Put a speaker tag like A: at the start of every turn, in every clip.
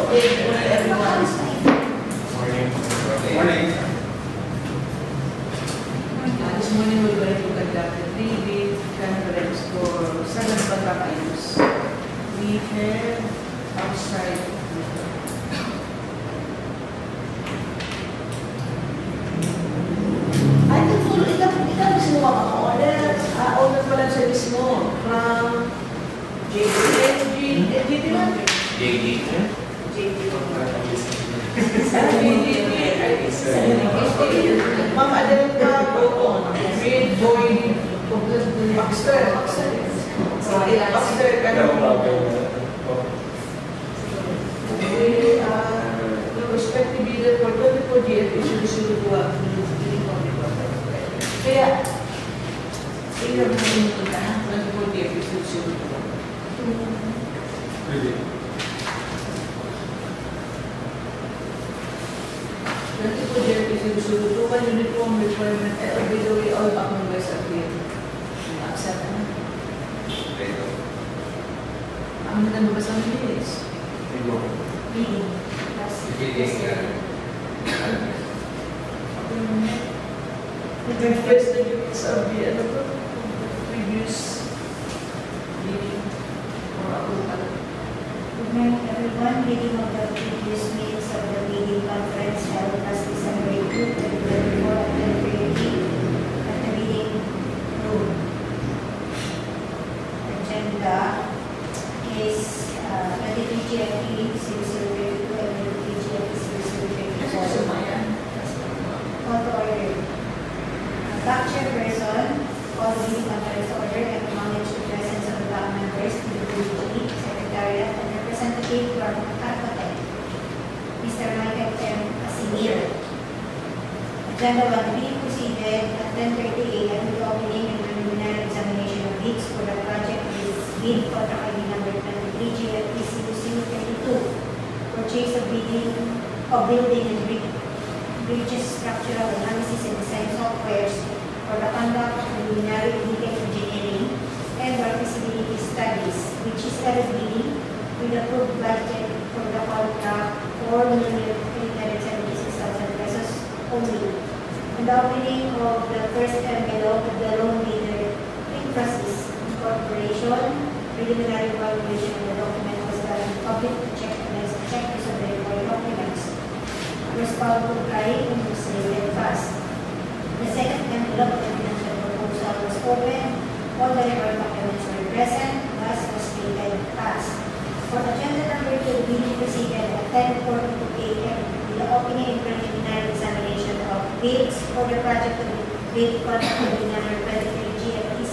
A: Okay, good everyone.
B: Morning.
A: This morning we're going to conduct a 3-day conference for Sagan Pagkakayos. We have outside. I can follow ikaw mismo maka-order. Order pa lang sa mismo. From JD lang. Mama Adelka Bocon, Reed Boy Baxter. Baxter, we are the respective leader for 24 years, issue to work. Kaya, sila mo yung na 24 years, issue to work.
B: Really?
A: 24 years is to one uniform requirement at a video we all back on West Appeal. Accept na. Ang mga nababasa ng minutes. Meeting. The first minutes of the previous meeting or approval.
C: Good morning everyone. Meeting of the previous meetings of the meeting conference held last December 2, 2024 at 10:30 at the meeting room. Agenda is 23 GFE 0032 and 23 GFE 0034. Call to order. Back chairperson, call the meeting conference order and acknowledge the presence of the back members in the BGE, Secretariat, and representative from Arcotec, Mr. Michael M. Asimir. Agenda 1, the meeting proceeded at 10:30 a.m. with the opening and preliminary examination of bids for the project with bid contract ID number 23 GFE 0032, purchase of building and bridges structural analysis and design softwares for the conduct of preliminary detailed engineering and feasibility studies, which is bidding with approved budget for the contract 4,876,000 pesos only. And the opening of the first envelope of the loan leader Infosys Corporation, preliminary evaluation of the document was done in public to check against the checklist of the required documents. Respond to carry and proceeded fast. The second envelope of the financial proposal was open. All the required documents were present, thus was stated fast. For agenda number 2, meeting proceeded at 10:42 a.m. with the opening and preliminary examination of bids for the project of bid contract number 23 GFE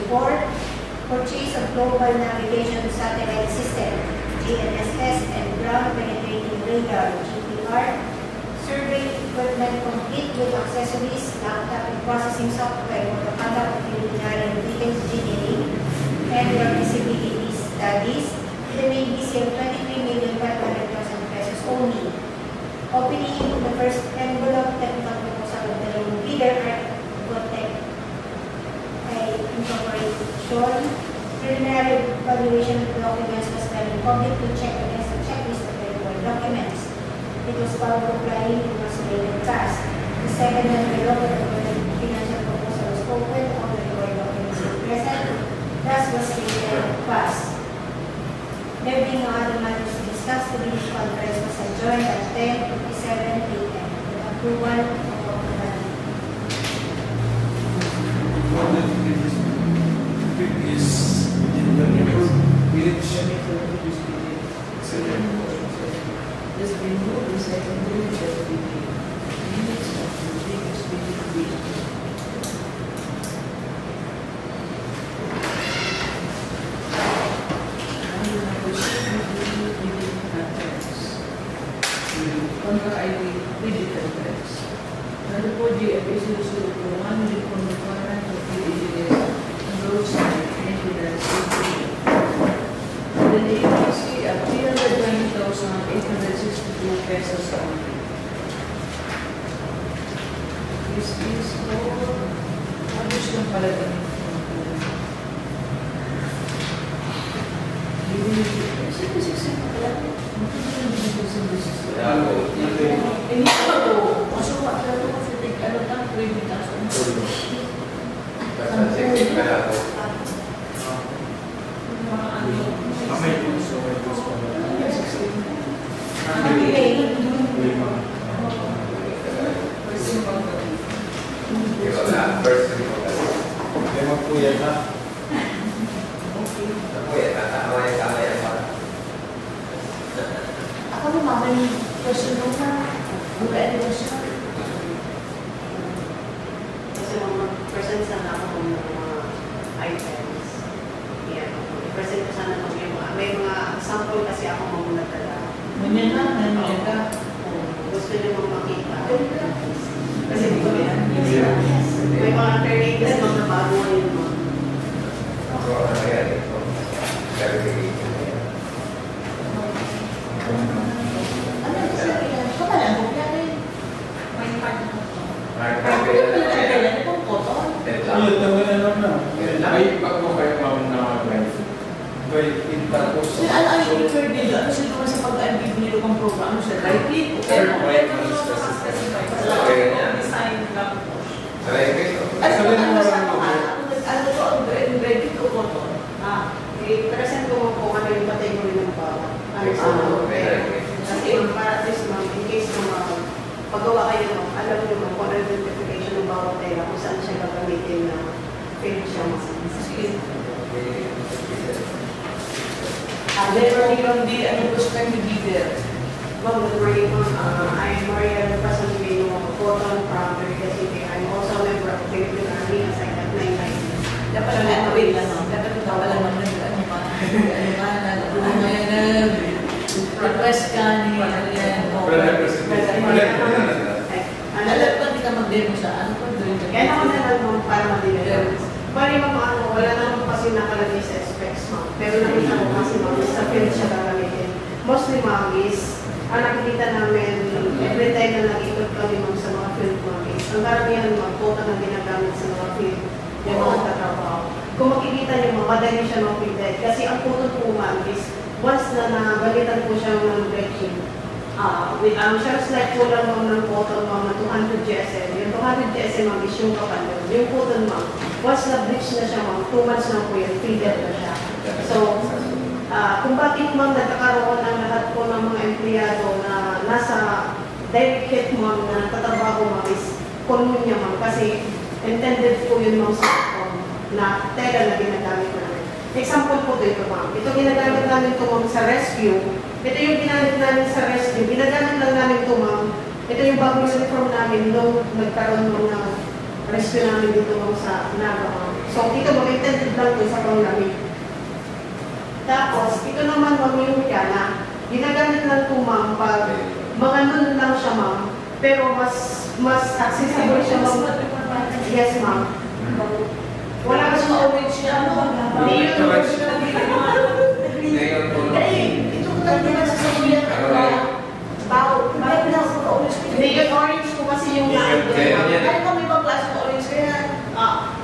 C: 0034, purchase of global navigation satellite system GNSS and ground penetrating radar GPR, survey equipment complete with accessories, laptop and processing software for the conduct of preliminary and detailed engineering and feasibility studies. The main BC of 23,500,000 pesos only. Opening the first envelope technical proposal of the loan bidder Arcotec Incorporation. Preliminary evaluation of the documents was done in public to check against the checklist of the required documents. It was found complying and was rated fast. The second envelope of the financial proposal was open, all the required documents were present, thus was rated fast. There being no other matters to discuss, the meeting conference was adjourned at 10:57 a.m. with approval of the
A: There's been no secondary that we minutes of the previous meeting. Contract ID with conference. Number 4 GFE 0041 uniform requirement of the engineers and roadside maintenance. The APC at 320,862 pesos only. This is for what is yung pala ganito? Sino 6 pala?
C: Monday.
A: Ako naman, may question mo na. Buka any question?
B: Kasi mag-present sana ako ng mga items. Yan. I-present ko sana kung may mga sample kasi ako mamuna talaga.
A: Ganyan na, ganyan ka.
B: Gusto niyo mong makita.
A: Kasi di ko yan.
B: May mga alternatives mga bago ngayon mo.
A: Ano kasi yan? Ito pala, bukya rin. May part na ito. Kaya itong koton.
D: Ay, pag mo kayo na tapos...
A: Ano yung prefer nila? Ano sila naman sa pag-ibig nila kang program? Ano siya? Dry click? Pero design lang po. Ano to? Dry click o koton?
B: I-present ko mo kung ano yung category ng bawat. Ano sa kasi para at least ma'am, in case na paggawa kayo no, alam nyo ma'am kung ano yung identification ng bawat tela, kung saan siya gagamitin na film siya mas.
A: Never yung di, ano gusto kayo ni Gider?
B: Well, good morning ma'am. I'm Maria Pasangino, Cotton from America City. I'm also a member of the Philippine Army as I got 9
A: Dapat na wait lang, no? Dapat ikaw wala naman ano pa, request ka ni, ano yan, alam ko hindi ka mag-demo sa ano pa doon.
B: Kaya naman na lang ma'am para madeliver. Bali ma'am, wala naman kasi nakalagay sa specs ma'am. Pero nakita ko kasi ma'am, sa film siya gagamitin. Mostly ma'am is, ang nakikita namin, every time na nag-ikot kami ma'am sa mga film ma'am is, ang karamihan ma'am, quota na ginagamit sa mga film, yung mga tatrabaho. Kung makikita niyo ma'am, madali siya mag-filter. Kasi ang puto po ma'am is, once na nagalitan po siya ng dredging, shelf life po lang ma'am ng cotton ma'am na 200 GSM. Yung 200 GSM ma'am is yung kapal yun. Yung cotton ma'am, once na-bleach na siya ma'am, 2 months lang po yun, filled na siya. So, kung bakit ma'am nagkakaroon ng lahat po ng mga empleyado na nasa direct hit ma'am na tatrabaho ma'am is pulmonya ma'am kasi intended po yun ma'am sa na tela na ginagamit namin. Example po dito ma'am. Ito ginagamit namin ito ma'am sa rescue. Ito yung ginamit namin sa rescue. Ginagamit lang namin ito ma'am. Ito yung bagong uniform namin nung nagkaroon mo ng rescue namin dito ma'am sa Naga ma'am. So ito ma'am, intended lang ito sa panglamig. Tapos, ito naman ma'am yung yana. Ginagamit lang ito ma'am pag mga nun lang siya ma'am. Pero mas accessible siya ma'am. Yes ma'am. Wala ka siya orange siya. Hindi yun. Ito ko lang naman sa sabihan. Hindi yun orange ko kasi yung
A: Ay, kami ba klase ng orange kaya?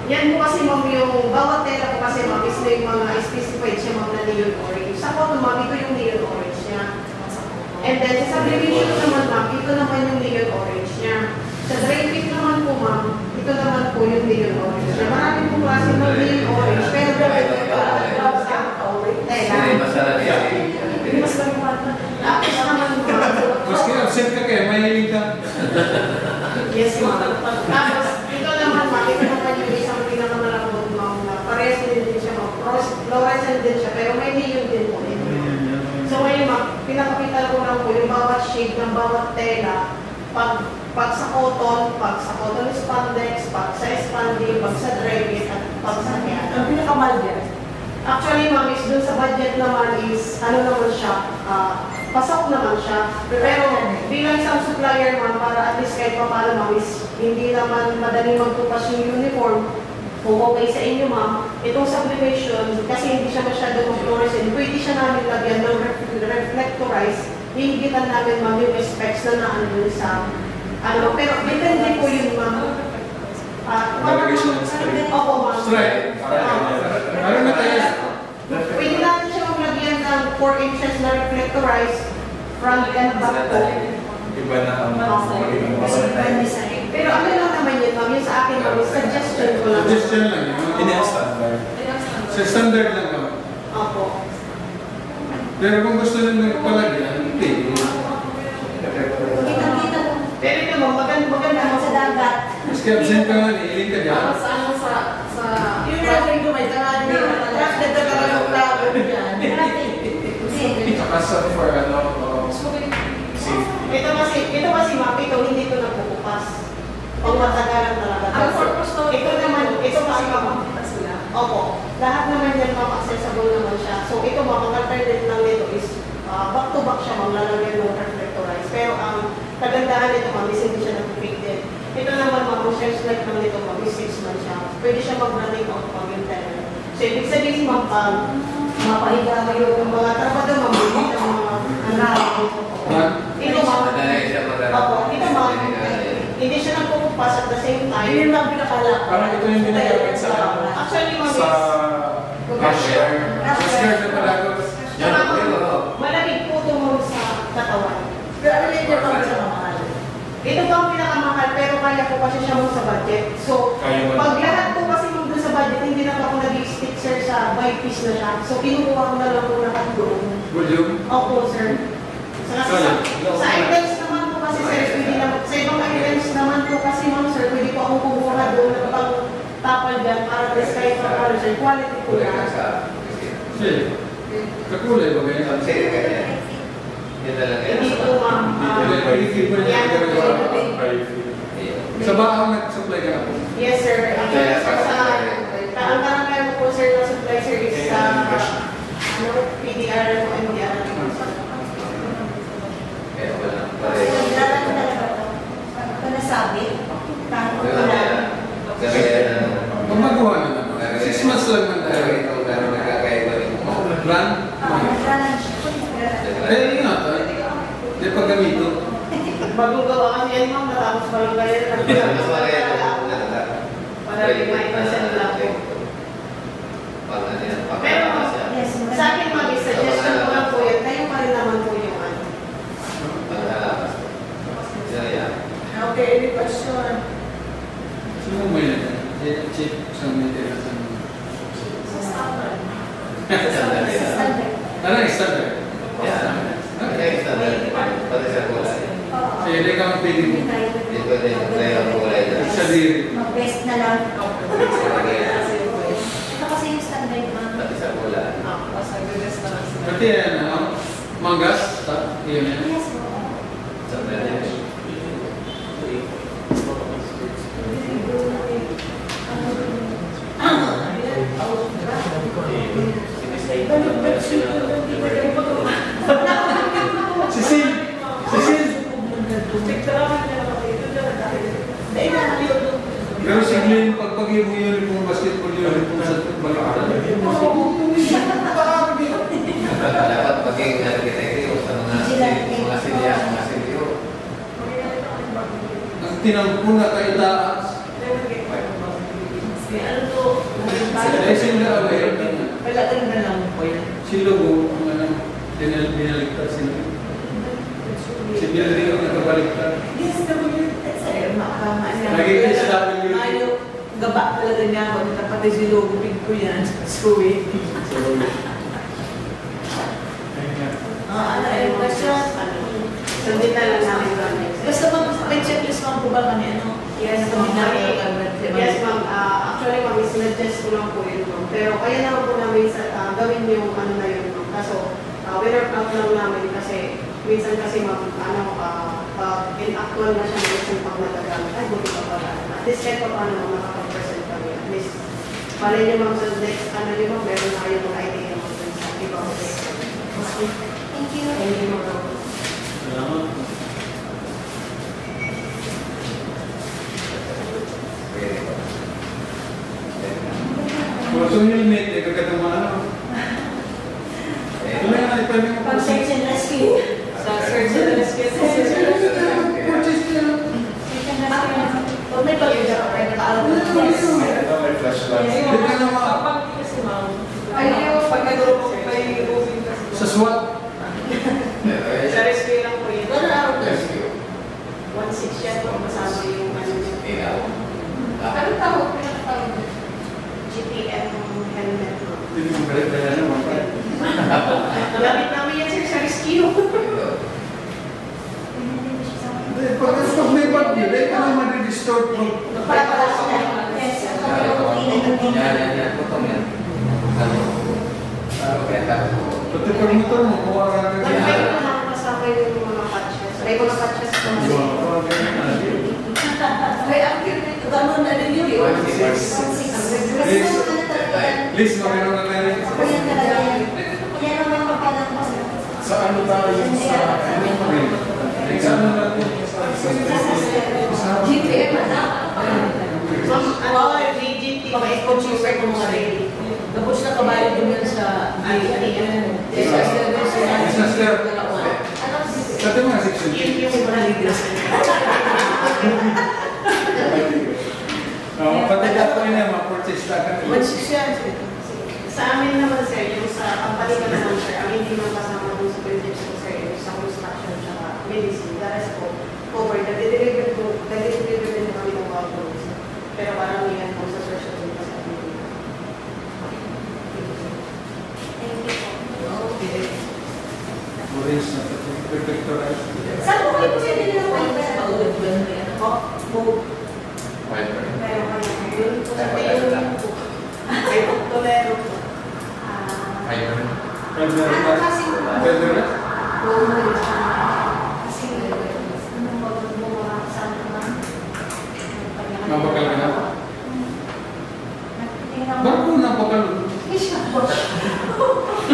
B: yan po kasi ma'am yung bawat tela ko kasi ma'am is may mga specified siya ma'am na neon orange. Sa cotton ma'am, ito yung neon orange niya. And then sa subdivision naman ma'am, ito naman yung neon orange niya. Sa dry fit naman po ma'am, ito naman po yung neon orange niya. Maraming po klase ng neon orange. Pero tapos naman ma'am.
D: Maski absent ka kaya, mahilig ka.
B: Yes ma'am. Tapos ito naman ma'am, ito naman yung isang pinakamalambot ma'am na parehas din siya ma'am. Fluorescent din siya, pero may neon din po ito. So ngayon ma'am, pinakapital ko lang po yung bawat shade ng bawat tela. Pag sa cotton spandex, pag sa spanding, pag sa dry fit, at pag sa hair.
A: Ang pinakamal din.
B: Actually ma'am, is dun sa budget naman is, ano naman siya, pasok naman siya. Pero bilang isang supplier ma'am, para at least kahit pa paano ma'am, is hindi naman madaling magtupas yung uniform. Kung okay sa inyo ma'am, itong sublimation, kasi hindi siya masyadong mag-fluorescent, pwede siya namin lagyan ng reflectorize. Hihigitan namin ma'am yung specs na naano sa ano, pero depende po yun ma'am.
D: Lalagay siya ng stripe.
B: Opo ma'am.
D: Stripe. Ano na tayo?
B: Pwede natin siya maglagyan ng 4 inches na reflectorize front and back po.
D: Iba na ang
B: Pero ano lang naman yun ma'am, yung sa akin ma'am, suggestion ko lang.
D: suggestion lang yun. Hindi ang standard. Sa standard lang naman.
B: Opo.
D: Pero kung gusto nyo palagyan, hindi. Nasa for safety.
B: Ito kasi ma'am, hindi ito nagpupupas. Pag matagalan talaga.
A: Ang purpose to,
B: ito kasi ma'am,
A: sila.
B: opo, lahat naman yan ma'am, accessible naman siya. So ito ma'am, ang alternate lang nito is back to back siya ma'am, lalagyan ng reflectorize. Pero ang kagandahan nito ma'am, is hindi siya nag-faded. Ito naman ma'am, ang shelf life lang nito ma'am, is 6 months siya. Pwede siya mag-running out pag yung tenant. So ibig sabihin ma'am, pag mapahiga kayo ng mga trabado ma'am, hindi ng mga anak. Ito ma'am, ito ma'am, hindi siya nagpupupas at the same time.
A: Yun lang pinakala.
D: Parang ito yung ginagamit sa
B: Actually ma'am,
D: sa cashier. Cashier na pala.
B: malamig po ito ma'am sa katawan.
A: Pero ano yung pinakala sa kamahal?
B: Ito pa ang pinakamahal pero kaya po kasi siya mo sa budget. So,
D: Kaya mo.
B: pag lahat po kasi mo doon sa budget, hindi na po ako nag-stick sir sa by piece na siya. So, kinukuha ko na lang po na doon.
D: Volume?
B: Opo, sir. Sa items naman po kasi sir, pwede naman, sa ibang items naman po kasi ma'am sir, pwede po akong kumuha doon ng pang tapal dyan para at kahit pa paano sir, quality po na.
D: Sige. Kakulay ba ganyan?
B: Hindi po ma'am. Yan po.
D: Sa bahay nag-supply ka na po?
B: Yes sir. Ang karamihan po sir na supply sir is sa PDR o MDR.
C: Naglalaan talaga ito. Ito nasabi. Paano ko na?
D: Pag magawa na naman. 6 months lang man tayo. Run?
C: Naglalaan siya.
D: Kaya yun nga ito. Hindi paggamito.
B: Bagong gawa kasi yan ma'am, natapos pa lang kayo. Para rin ma-consent lang po. Pero sa akin ma'am, suggestion ko lang po yan, kayo pa rin naman po yung ano.
A: Okay, any question?
D: Sino mo yun? Chief sa maintenance.
A: Standard.
D: Ano yung standard? Sige, hindi ka magpili mo. Sa diri.
C: Mag-best na lang. Ito kasi yung standard ma'am.
A: Masagagas na lang sila.
D: Pati yan, manggas. Yun yan.
C: Yes, po.
D: Sisil! Sisil! Pero si Glenn, pagpagay mo yun yung basketball yun kung sa balakaran.
E: Dapat maging arkitekto sa mga silya.
D: Ang tinangko na kayo taas.
A: Ano to?
D: Ay, sila aware.
A: Palagay na lang po yan.
D: Si Logo, ang binaligtad sila. Si Billy ang nakabaliktad.
A: Yes, sir, makakama niya.
D: Nagiging sa W.
A: Ayaw, gaba talaga niya ako. Pati si Logo, pig ko yan. Suwi. Ano yung question?
B: Sundin na lang namin kami.
A: Basta may checklist man po ba kami? Ano?
B: Yes, ma'am. Yes, ma'am. Actually, ma'am, sinadjust ko lang po yun, ma'am. Pero kaya naman po namin gawin yung ano na yun, ma'am. Kaso, winner out lang namin kasi minsan kasi, ma'am, in-actual na siya minsan pag nagagamit. Ay, buti pa pala. At least kahit pa paano, ma'am, nakapag-present kami. At least, malay niyo, ma'am, sa next, ma'am, meron na kayo mga idea, ma'am, sa ibang
C: Thank you.
B: Thank you, ma'am.
D: Salamat. Kung yung limit, eh, kagatamaan ano. Ito na yan, ay pwede mo
C: Pag search and rescue.
A: Sa search and rescue.
C: Search and rescue. Pag may pag-uja ka, pwede ka alam mo.
D: May flashlight. Hindi ka naman.
A: Kapag kasi ma'am, ayaw, pag nag-room kasi.
D: Sa SWAT.
B: Sa rescue lang po yun.
A: Doon na ako.
B: 1.6 yan po, kasama yung ano niya.
A: Ano tawag? Pinakatawag niya?
B: GTM helmet.
D: Hindi mo galit na yan naman.
B: Gamit namin yan sir sa rescue.
D: Pag may bag nyo, dahil ka naman re-distort mo.
C: Para ka lang. Yes.
E: Yan. Potong yan. Pati
D: pag motor mo, kuha ka na.
B: May mga patches ko.
A: Ay, akit nito. Ganun na rin yun.
D: Please, magandang na rin. Sa ano tayo sa ano natin
A: GPM na.
B: VGT, may consumer ko mga rin.
A: Tapos nakabayad din yan sa
D: business card. Sa ito mga section.
B: Yung
D: Patigat ko yun mga purchase na kami.
B: sa amin naman sir, yung sa company ko naman sir, ang hindi man kasama dun sa purchase ko sir, yung sa construction at medicine, the rest po, covered. Nag-deliver din kami ng mga goods. Pero karamihan po sa social media sa amin.
A: Okay.
D: Orange na ito. Perfectorize.
C: Saan po kayo pwede nila
B: Yun po sa tayo ay Octolero po.
C: Ano kasi
D: Pwede
C: kasi nung magbubuha sa naman
D: Mabakal ka na? Bago na bakal.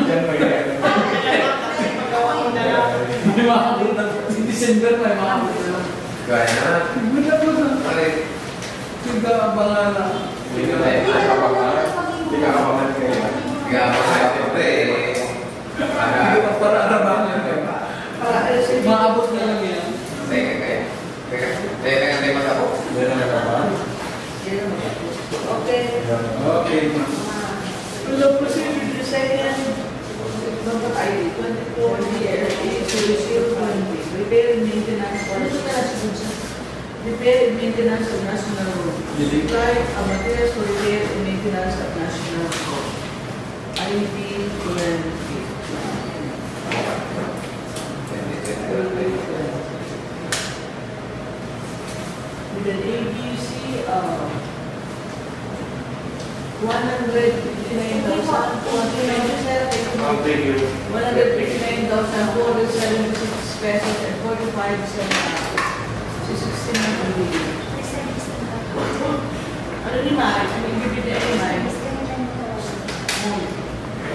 D: Yan pa yan. May makakabot na. Si December na yung makakabot na.
E: Gaya na.
D: Wala po na.
E: Pare,
D: Sige, abangan na.
E: hindi ka na hindi ka kapaman kayo. Hindi ka kapaman kayo.
D: Para arabangan. Maabot na lang yan.
E: Teka, kaya. Teka, mata ko.
A: Okay.
D: Okay.
A: Hello, proceed to second. Number ID 24 year 0020. Repair and maintenance. Ano ito na nasunod? Repair and maintenance of National Road. Supply of materials for repair and maintenance of National Road. ID 20. With an ABC 159,476 pesos and 45 cents. So 16 na pag-ibig. Ano ni Mike? Ano yung bibili ni Mike?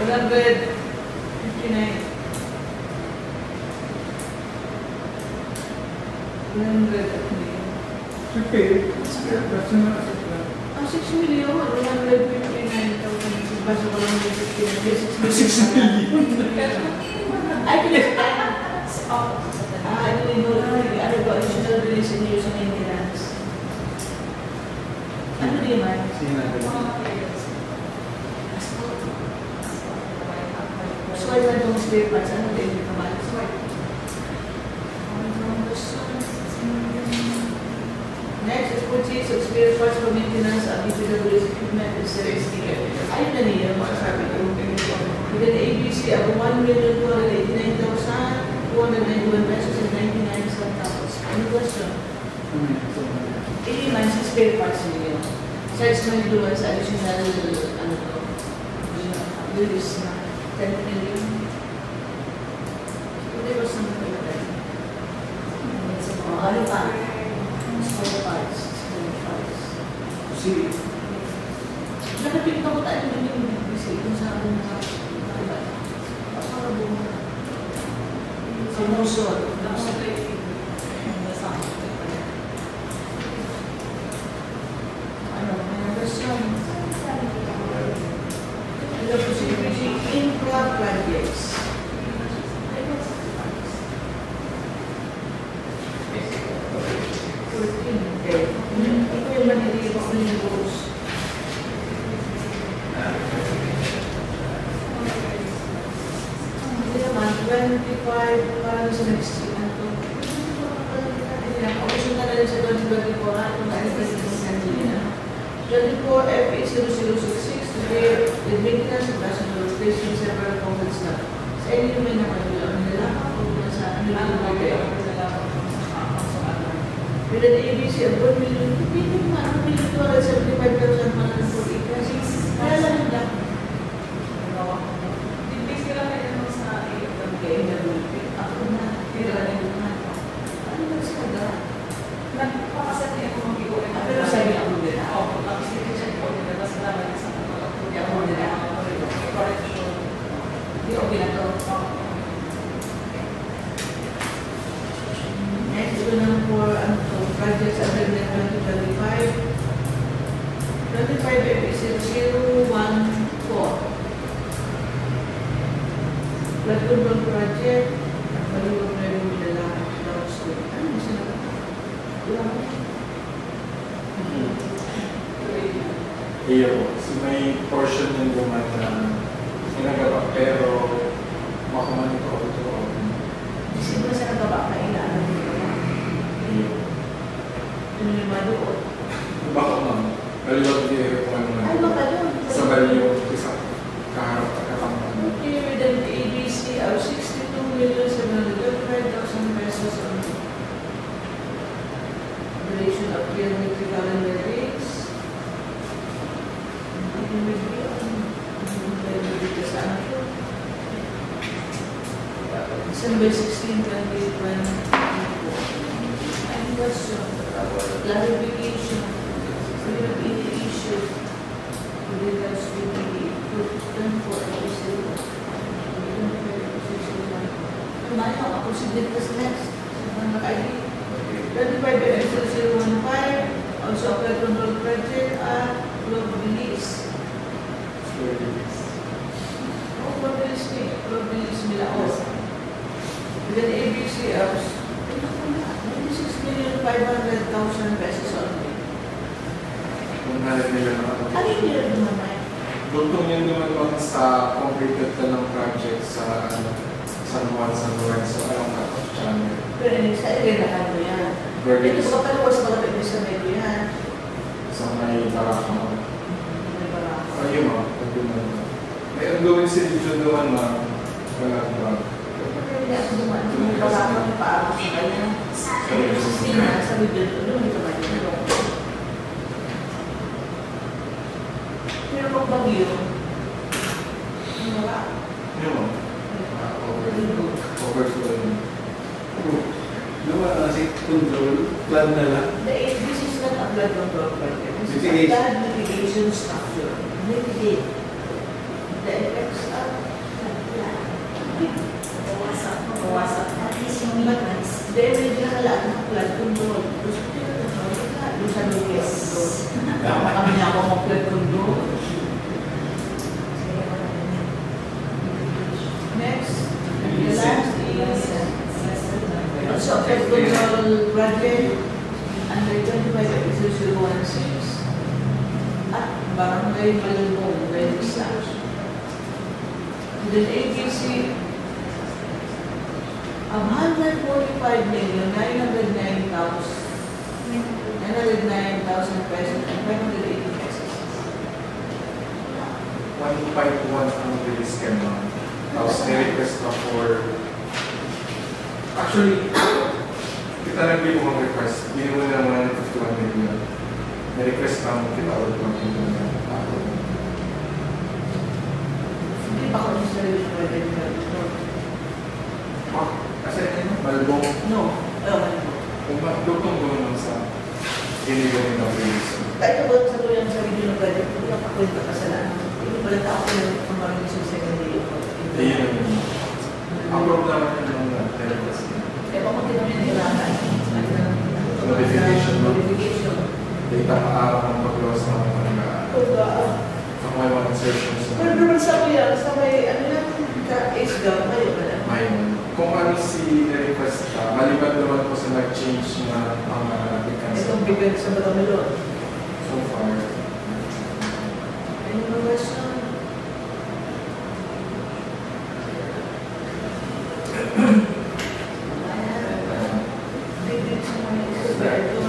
A: 159. 100.
D: Okay. That's enough.
A: 6 million, 159,000. Basta ko lang yung 6 million. I believe I believe no, ano ba, additional release in use of maintenance. Ano di man?
D: Sige na.
A: Sword na itong spare parts, ano din yung naman? Sword. Next is purchase of spare parts for maintenance of BPW's equipment and service ticket. Ayun na niya, masasabi ko. With an ABC of 1,289,291 pesos and 99 centavos. Any question? Ini man sa spare parts niyo. Search mo yung duwan sa additional, ano to, release na 10 million. Hindi ba sa mga talaga? Ano pa? Spare parts.
D: Sige.
A: Nakapit na ko tayo din yung BBC kung saan ako nakaiba. Para buong sa Musor. Ano, may question? Hello po si Infra Projects. Okay. Ito yung maniligo ko yung rules. Hindi naman, 25 parang sa next year na ito. Ako na rin sa 2024 na kung ano kasi sa Sanjina. 24 FA0066 the maintenance of national station several components na. Sa inyo naman naman yung nila kung sa ano yung with an ABC of 1 million, hindi naman 1,275,148 pesos. Kaya lang lang. Hindi sila kayo sa AWP. Ako na. Tira na yung mga. Flood control project, baliwag na yung nilalakad daw state. Ano yung sinabi?
E: Iyo po. So may portion yung guman na ginagawa pero makamanito ko ito.
A: Isip mo sa nagkaba ka ilaan dito ba?
E: Iyo.
A: Ano yung madoon?
E: Baka ma'am. Baliwag di ko ano
A: Ay, baka doon.
E: sa baliwag isa kaharap at katampan.
A: Okay, with an ABC of 62,735,000 pesos on duration of kilometric calendar days. December 16, 2024. And what's your clarification? We will be issued with regards to the term for ako si Dictas next. Mga ID. 25-015, also a flood control project at road release. Road release ni, road release nila ako. With an ABC of 96,500,000 pesos only.
E: Kung nalit nila na ako.
A: Ano yung nila naman?
E: Dugtong yun naman sa completed na ng project sa San Juan, San Lorenzo, alam ka po channel.
A: Pero sa ilinahan mo yan.
E: Verdict
A: Ito ka pala was mga pwede sa medyo yan.
E: sa may Baraka.
A: May barako.
E: Ayun ma'am, pagduman. May ang gawin si Dijon naman ma'am, wala ba?
A: Hindi ako dumaan. May barako na pa ako sa kanya. Sa bibig ko, doon ito man yun. Pero kung bagyo, ano ba?
E: Yun ma'am. Overflow yun.
D: Naman kasi control, plan na lang.
A: This is not a flood control project. This is a
D: Mitigation.
A: flood mitigation structure. Mitigate the effects of flood.
C: Bawasak. At least yung maintenance.
A: Dahil medyo nakalaan ng flood control. Gusto ko yun na doon sa flood control. Tama kami niya ako ng flood control. Next, the last is also flood control project under 25-016 at Barangay Malibong, Benisa. With an ABC of 145,909,000 pesos and 580 pesos.
E: 151 ang release ka ma'am. Tapos ni-request na for... Actually, kita nag-give mo ang request. Hindi mo na naman 51 million. Ni-request na mo kita ulit ng million.
A: Hindi pa ako yung sarili ko rin.
E: Kasi malbong.
A: No, Malibong.
E: Kung magdugtong doon lang sa ginigawin ng release.
A: Kahit ako sa tuyang sarili ng project, hindi ka pakwenta kasalanan. Hindi pala tao ko lang kung maraming sa secondary ko.
E: Ayun ang yun. Ang problema yun ng therapist.
A: Eh, bakit din namin nilalaman?
E: Notification.
A: Notification.
E: Data araw ng pag-loss ng mga ang may mga insertions
A: Pero naman sa kuya, sa may, ano lang, age gap, kayo ba na?
E: may kung ano si request ka, maliban naman po sa nag-change na ang applicants.
A: Itong bigyan sa Batamelon.
E: So far,
A: Any more question? Bigyan sa mga